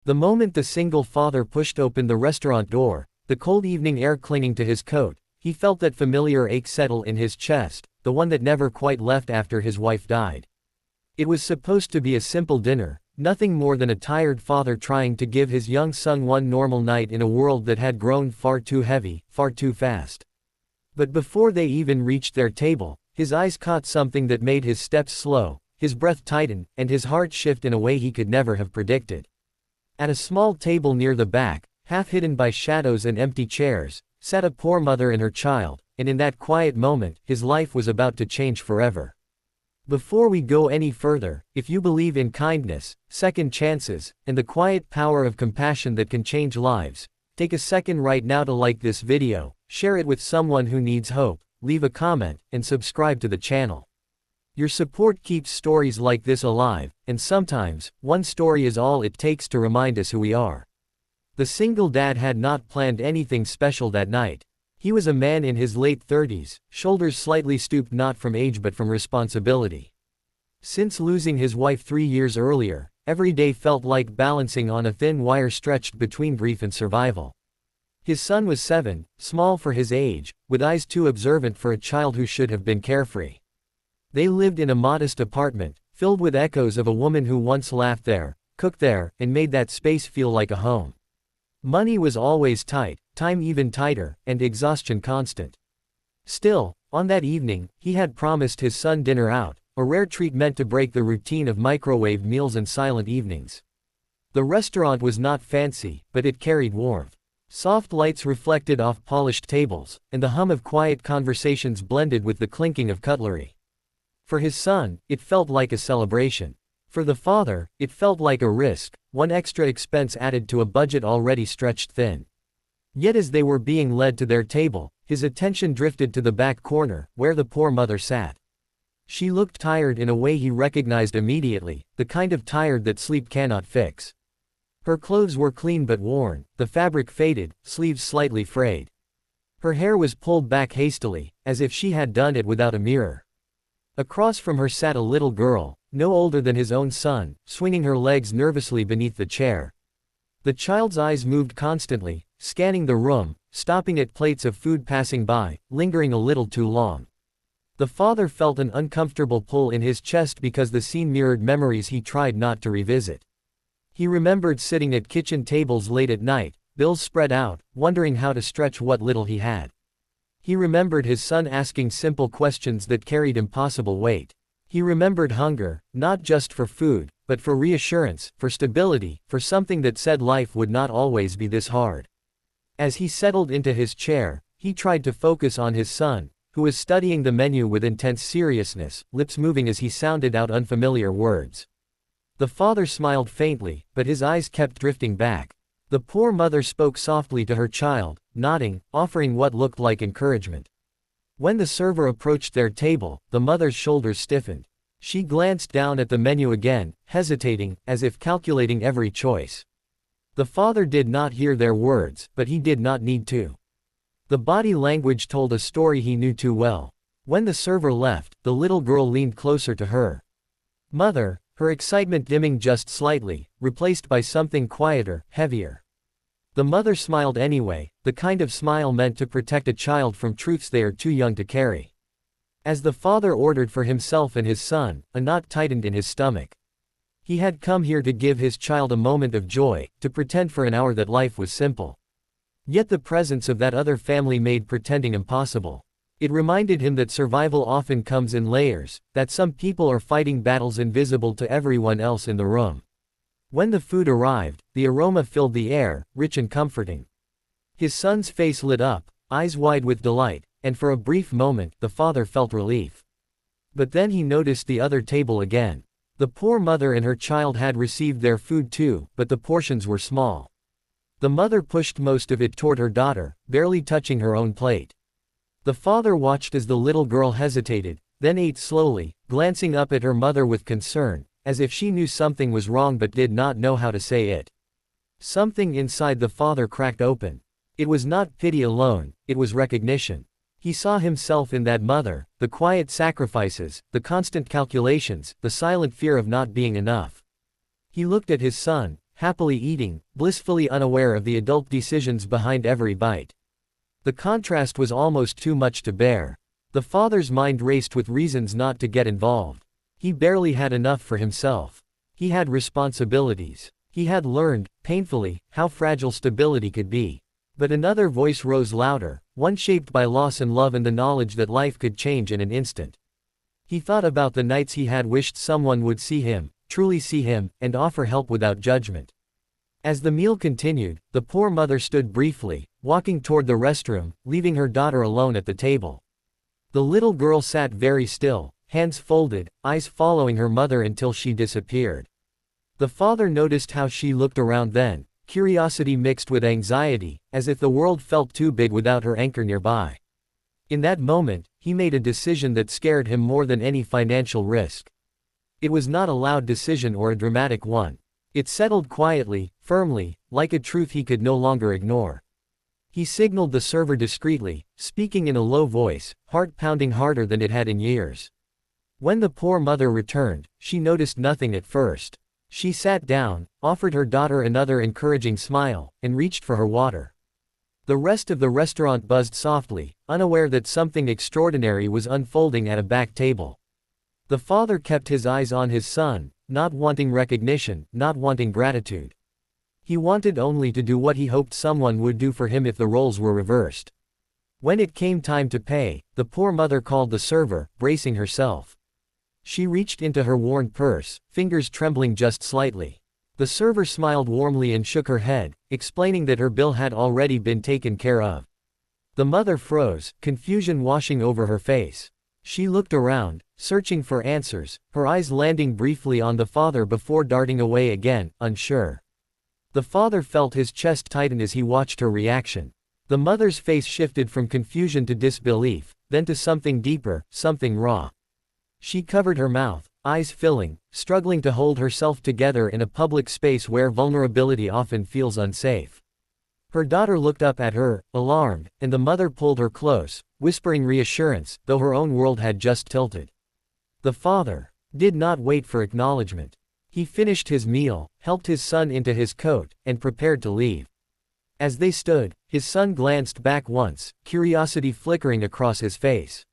The moment the single father pushed open the restaurant door, the cold evening air clinging to his coat, he felt that familiar ache settle in his chest, the one that never quite left after his wife died. It was supposed to be a simple dinner, nothing more than a tired father trying to give his young son one normal night in a world that had grown far too heavy, far too fast. But before they even reached their table, his eyes caught something that made his steps slow, his breath tighten, and his heart shift in a way he could never have predicted. At a small table near the back, half hidden by shadows and empty chairs, sat a poor mother and her child, and in that quiet moment, his life was about to change forever. Before we go any further, if you believe in kindness, second chances, and the quiet power of compassion that can change lives, take a second right now to like this video, share it with someone who needs hope, leave a comment, and subscribe to the channel. Your support keeps stories like this alive, and sometimes, one story is all it takes to remind us who we are. The single dad had not planned anything special that night. He was a man in his late 30s, shoulders slightly stooped not from age but from responsibility. Since losing his wife 3 years earlier, every day felt like balancing on a thin wire stretched between grief and survival. His son was 7, small for his age, with eyes too observant for a child who should have been carefree. They lived in a modest apartment, filled with echoes of a woman who once laughed there, cooked there, and made that space feel like a home. Money was always tight, time even tighter, and exhaustion constant. Still, on that evening, he had promised his son dinner out, a rare treat meant to break the routine of microwave meals and silent evenings. The restaurant was not fancy, but it carried warmth. Soft lights reflected off polished tables, and the hum of quiet conversations blended with the clinking of cutlery. For his son, it felt like a celebration. For the father, it felt like a risk, one extra expense added to a budget already stretched thin. Yet as they were being led to their table, his attention drifted to the back corner, where the poor mother sat. She looked tired in a way he recognized immediately, the kind of tired that sleep cannot fix. Her clothes were clean but worn, the fabric faded, sleeves slightly frayed. Her hair was pulled back hastily, as if she had done it without a mirror. Across from her sat a little girl, no older than his own son, swinging her legs nervously beneath the chair. The child's eyes moved constantly, scanning the room, stopping at plates of food passing by, lingering a little too long. The father felt an uncomfortable pull in his chest because the scene mirrored memories he tried not to revisit. He remembered sitting at kitchen tables late at night, bills spread out, wondering how to stretch what little he had. He remembered his son asking simple questions that carried impossible weight. He remembered hunger, not just for food, but for reassurance, for stability, for something that said life would not always be this hard. As he settled into his chair, he tried to focus on his son, who was studying the menu with intense seriousness, lips moving as he sounded out unfamiliar words. The father smiled faintly, but his eyes kept drifting back. The poor mother spoke softly to her child, nodding, offering what looked like encouragement. When the server approached their table, the mother's shoulders stiffened. She glanced down at the menu again, hesitating, as if calculating every choice. The father did not hear their words, but he did not need to. The body language told a story he knew too well. When the server left, the little girl leaned closer to her mother, her excitement dimming just slightly, replaced by something quieter, heavier. The mother smiled anyway, the kind of smile meant to protect a child from truths they are too young to carry. As the father ordered for himself and his son, a knot tightened in his stomach. He had come here to give his child a moment of joy, to pretend for an hour that life was simple. Yet the presence of that other family made pretending impossible. It reminded him that survival often comes in layers, that some people are fighting battles invisible to everyone else in the room. When the food arrived, the aroma filled the air, rich and comforting. His son's face lit up, eyes wide with delight, and for a brief moment, the father felt relief. But then he noticed the other table again. The poor mother and her child had received their food too, but the portions were small. The mother pushed most of it toward her daughter, barely touching her own plate. The father watched as the little girl hesitated, then ate slowly, glancing up at her mother with concern, as if she knew something was wrong but did not know how to say it. Something inside the father cracked open. It was not pity alone, it was recognition. He saw himself in that mother, the quiet sacrifices, the constant calculations, the silent fear of not being enough. He looked at his son, happily eating, blissfully unaware of the adult decisions behind every bite. The contrast was almost too much to bear. The father's mind raced with reasons not to get involved. He barely had enough for himself. He had responsibilities. He had learned, painfully, how fragile stability could be. But another voice rose louder, one shaped by loss and love and the knowledge that life could change in an instant. He thought about the nights he had wished someone would see him, truly see him, and offer help without judgment. As the meal continued, the poor mother stood briefly, walking toward the restroom, leaving her daughter alone at the table. The little girl sat very still, hands folded, eyes following her mother until she disappeared. The father noticed how she looked around then, curiosity mixed with anxiety, as if the world felt too big without her anchor nearby. In that moment, he made a decision that scared him more than any financial risk. It was not a loud decision or a dramatic one. It settled quietly, firmly, like a truth he could no longer ignore. He signaled the server discreetly, speaking in a low voice, heart pounding harder than it had in years. When the poor mother returned, she noticed nothing at first. She sat down, offered her daughter another encouraging smile, and reached for her water. The rest of the restaurant buzzed softly, unaware that something extraordinary was unfolding at a back table. The father kept his eyes on his son, not wanting recognition, not wanting gratitude. He wanted only to do what he hoped someone would do for him if the roles were reversed. When it came time to pay, the poor mother called the server, bracing herself. She reached into her worn purse, fingers trembling just slightly. The server smiled warmly and shook her head, explaining that her bill had already been taken care of. The mother froze, confusion washing over her face. She looked around, searching for answers, her eyes landing briefly on the father before darting away again, unsure. The father felt his chest tighten as he watched her reaction. The mother's face shifted from confusion to disbelief, then to something deeper, something raw. She covered her mouth, eyes filling, struggling to hold herself together in a public space where vulnerability often feels unsafe. Her daughter looked up at her, alarmed, and the mother pulled her close, whispering reassurance, though her own world had just tilted. The father did not wait for acknowledgement. He finished his meal, helped his son into his coat, and prepared to leave. As they stood, his son glanced back once, curiosity flickering across his face.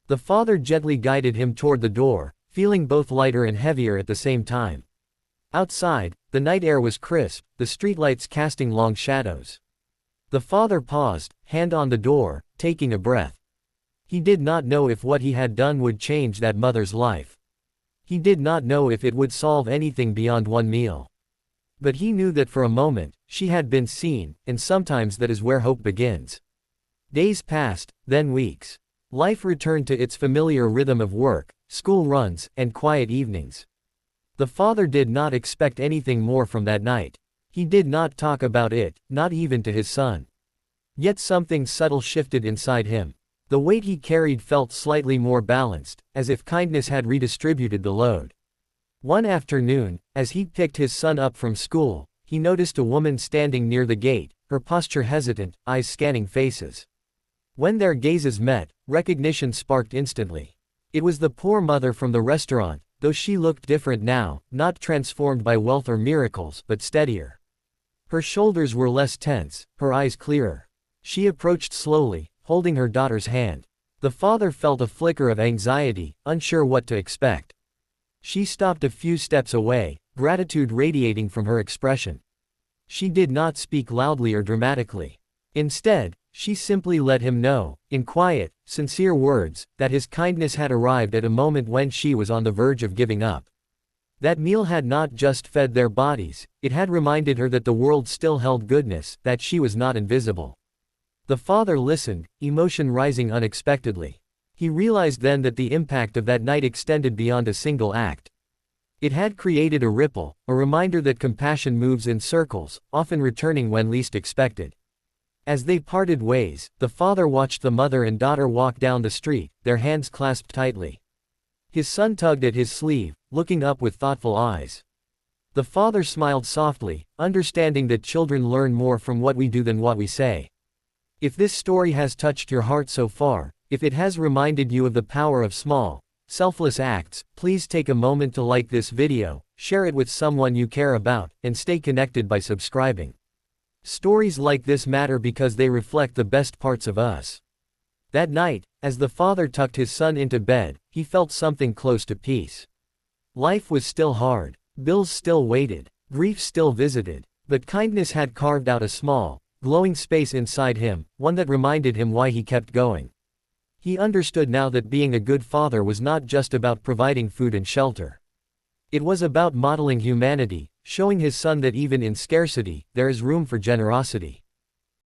The father gently guided him toward the door, feeling both lighter and heavier at the same time. Outside, the night air was crisp, the streetlights casting long shadows. The father paused, hand on the door, taking a breath. He did not know if what he had done would change that mother's life. He did not know if it would solve anything beyond one meal. But he knew that for a moment, she had been seen, and sometimes that is where hope begins. Days passed, then weeks. Life returned to its familiar rhythm of work, school runs, and quiet evenings. The father did not expect anything more from that night. He did not talk about it, not even to his son. Yet something subtle shifted inside him. The weight he carried felt slightly more balanced, as if kindness had redistributed the load. One afternoon, as he picked his son up from school, he noticed a woman standing near the gate, her posture hesitant, eyes scanning faces. When their gazes met, recognition sparked instantly. It was the poor mother from the restaurant, though she looked different now, not transformed by wealth or miracles, but steadier. Her shoulders were less tense, her eyes clearer. She approached slowly, holding her daughter's hand. The father felt a flicker of anxiety, unsure what to expect. She stopped a few steps away, gratitude radiating from her expression. She did not speak loudly or dramatically. Instead, she simply let him know, in quiet, sincere words, that his kindness had arrived at a moment when she was on the verge of giving up. That meal had not just fed their bodies, it had reminded her that the world still held goodness, that she was not invisible. The father listened, emotion rising unexpectedly. He realized then that the impact of that night extended beyond a single act. It had created a ripple, a reminder that compassion moves in circles, often returning when least expected. As they parted ways, the father watched the mother and daughter walk down the street, their hands clasped tightly. His son tugged at his sleeve, looking up with thoughtful eyes. The father smiled softly, understanding that children learn more from what we do than what we say. If this story has touched your heart so far, if it has reminded you of the power of small, selfless acts, please take a moment to like this video, share it with someone you care about, and stay connected by subscribing. Stories like this matter because they reflect the best parts of us. That night, as the father tucked his son into bed, he felt something close to peace. Life was still hard, bills still waited, grief still visited, but kindness had carved out a small, glowing space inside him, one that reminded him why he kept going. He understood now that being a good father was not just about providing food and shelter. It was about modeling humanity, showing his son that even in scarcity, there is room for generosity.